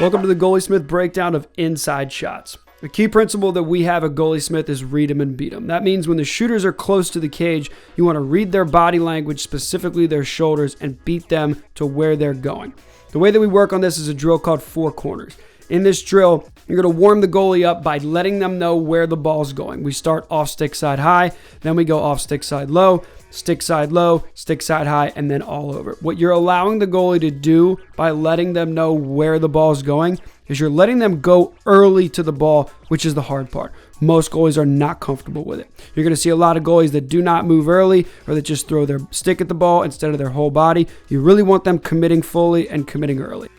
Welcome to the Goaliesmith breakdown of inside shots. The key principle that we have at Goaliesmith is read them and beat them. That means when the shooters are close to the cage, you want to read their body language, specifically their shoulders, and beat them to where they're going. The way that we work on this is a drill called four corners. In this drill, you're going to warm the goalie up by letting them know where the ball's going. We start off stick side high, then we go off stick side low, stick side high, and then all over. What you're allowing the goalie to do by letting them know where the ball's going is you're letting them go early to the ball, which is the hard part. Most goalies are not comfortable with it. You're going to see a lot of goalies that do not move early or that just throw their stick at the ball instead of their whole body. You really want them committing fully and committing early.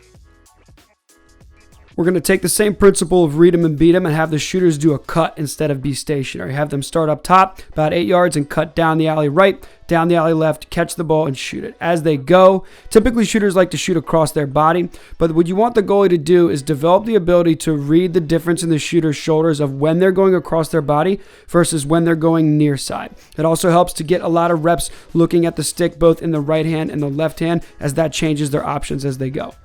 We're going to take the same principle of read them and beat them and have the shooters do a cut instead of be stationary. Have them start up top about 8 yards and cut down the alley right, down the alley left, catch the ball and shoot it. As they go, typically shooters like to shoot across their body, but what you want the goalie to do is develop the ability to read the difference in the shooter's shoulders of when they're going across their body versus when they're going near side. It also helps to get a lot of reps looking at the stick both in the right hand and the left hand, as that changes their options as they go.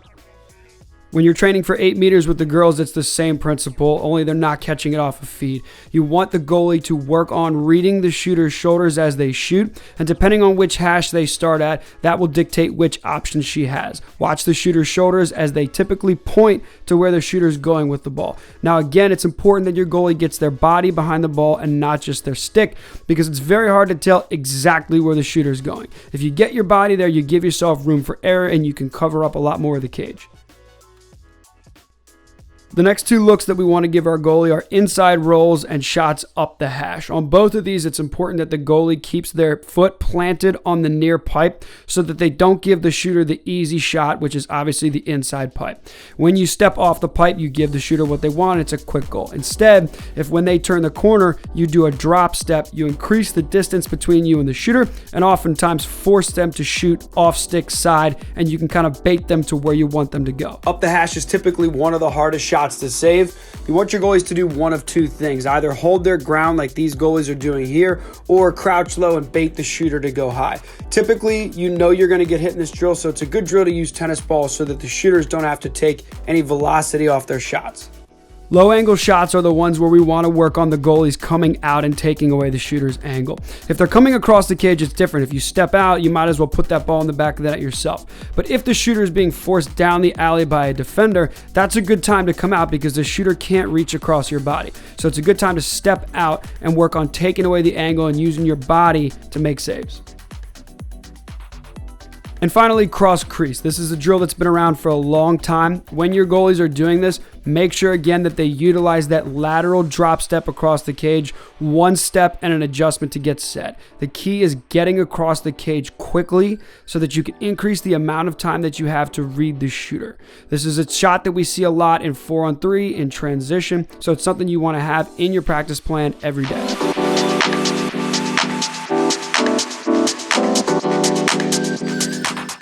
When you're training for 8 meters with the girls, it's the same principle, only they're not catching it off a feed. You want the goalie to work on reading the shooter's shoulders as they shoot, and depending on which hash they start at, that will dictate which option she has. Watch the shooter's shoulders as they typically point to where the shooter's going with the ball. Now again, it's important that your goalie gets their body behind the ball and not just their stick, because it's very hard to tell exactly where the shooter's going. If you get your body there, you give yourself room for error and you can cover up a lot more of the cage. The next two looks that we want to give our goalie are inside rolls and shots up the hash. On both of these, it's important that the goalie keeps their foot planted on the near pipe so that they don't give the shooter the easy shot, which is obviously the inside pipe. When you step off the pipe, you give the shooter what they want. It's a quick goal. Instead, if when they turn the corner, you do a drop step, you increase the distance between you and the shooter and oftentimes force them to shoot off stick side, and you can kind of bait them to where you want them to go. Up the hash is typically one of the hardest shots to save. You want your goalies to do one of two things: either hold their ground like these goalies are doing here, or crouch low and bait the shooter to go high. Typically, you know you're going to get hit in this drill, so it's a good drill to use tennis balls so that the shooters don't have to take any velocity off their shots. Low angle shots are the ones where we want to work on the goalies coming out and taking away the shooter's angle. If they're coming across the cage, it's different. If you step out, you might as well put that ball in the back of the net yourself. But if the shooter is being forced down the alley by a defender, that's a good time to come out because the shooter can't reach across your body. So it's a good time to step out and work on taking away the angle and using your body to make saves. And finally, cross crease. This is a drill that's been around for a long time. When your goalies are doing this, make sure again that they utilize that lateral drop step across the cage, one step and an adjustment to get set. The key is getting across the cage quickly so that you can increase the amount of time that you have to read the shooter. This is a shot that we see a lot in 4-on-3, in transition, so it's something you want to have in your practice plan every day.